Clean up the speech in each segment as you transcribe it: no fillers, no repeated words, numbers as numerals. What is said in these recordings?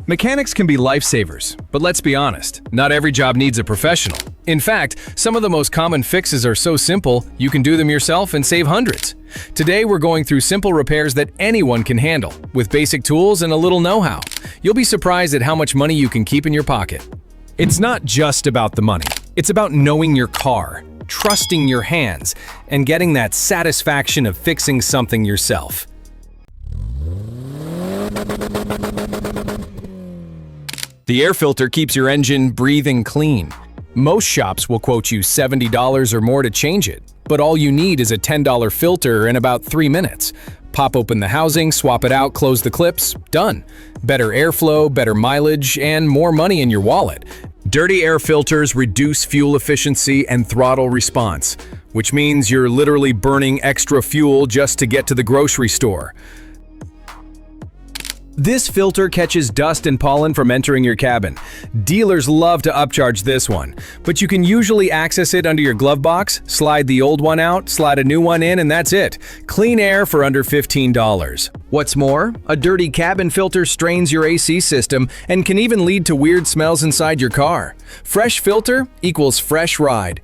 Mechanics can be lifesavers, but let's be honest, not every job needs a professional. In fact, some of the most common fixes are so simple, you can do them yourself and save hundreds. Today, we're going through simple repairs that anyone can handle, with basic tools and a little know-how. You'll be surprised at how much money you can keep in your pocket. It's not just about the money. It's about knowing your car, trusting your hands, and getting that satisfaction of fixing something yourself. The air filter keeps your engine breathing clean. Most shops will quote you $70 or more to change it, but all you need is a $10 filter in about 3 minutes. Pop open the housing, swap it out, close the clips, done. Better airflow, better mileage, and more money in your wallet. Dirty air filters reduce fuel efficiency and throttle response, which means you're literally burning extra fuel just to get to the grocery store. This filter catches dust and pollen from entering your cabin. Dealers love to upcharge this one, but you can usually access it under your glove box, slide the old one out, slide a new one in, and that's it. Clean air for under $15. What's more, a dirty cabin filter strains your AC system and can even lead to weird smells inside your car. Fresh filter equals fresh ride.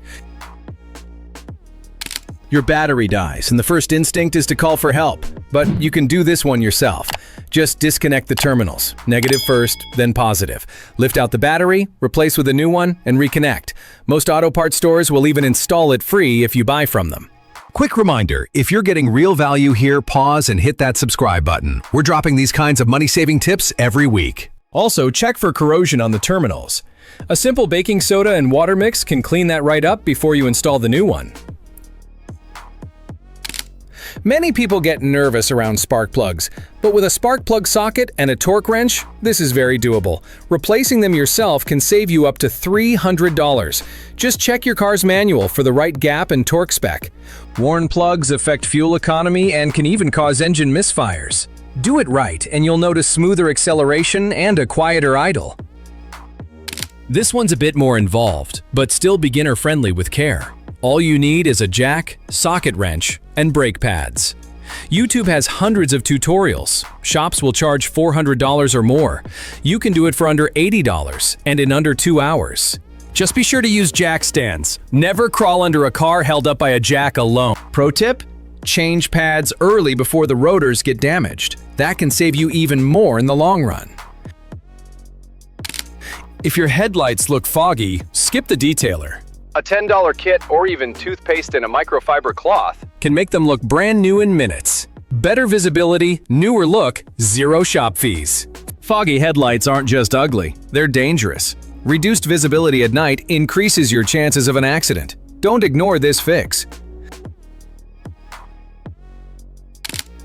Your battery dies, and the first instinct is to call for help, but you can do this one yourself. Just disconnect the terminals, negative first, then positive. Lift out the battery, replace with a new one, and reconnect. Most auto parts stores will even install it free if you buy from them. Quick reminder, if you're getting real value here, pause and hit that subscribe button. We're dropping these kinds of money-saving tips every week. Also, check for corrosion on the terminals. A simple baking soda and water mix can clean that right up before you install the new one. Many people get nervous around spark plugs, but with a spark plug socket and a torque wrench, this is very doable. Replacing them yourself can save you up to $300. Just check your car's manual for the right gap and torque spec. Worn plugs affect fuel economy and can even cause engine misfires. Do it right and you'll notice smoother acceleration and a quieter idle. This one's a bit more involved, but still beginner-friendly with care. All you need is a jack, socket wrench, and brake pads. YouTube has hundreds of tutorials. Shops will charge $400 or more. You can do it for under $80 and in under 2 hours. Just be sure to use jack stands. Never crawl under a car held up by a jack alone. Pro tip: change pads early before the rotors get damaged. That can save you even more in the long run. If your headlights look foggy, skip the detailer. A $10 kit or even toothpaste and a microfiber cloth can make them look brand new in minutes. Better visibility, newer look, zero shop fees. Foggy headlights aren't just ugly, they're dangerous. Reduced visibility at night increases your chances of an accident. Don't ignore this fix.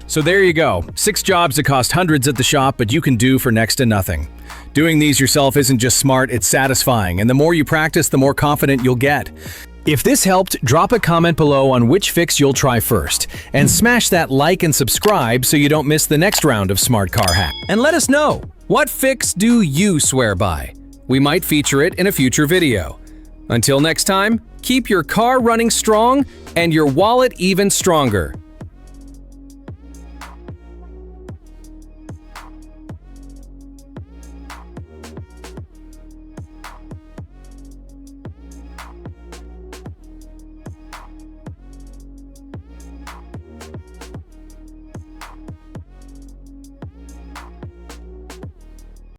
So there you go, 6 jobs that cost hundreds at the shop but you can do for next to nothing. Doing these yourself isn't just smart, it's satisfying, and the more you practice, the more confident you'll get. If this helped, drop a comment below on which fix you'll try first, and smash that like and subscribe so you don't miss the next round of Smart Car Hack. And let us know, what fix do you swear by? We might feature it in a future video. Until next time, keep your car running strong and your wallet even stronger.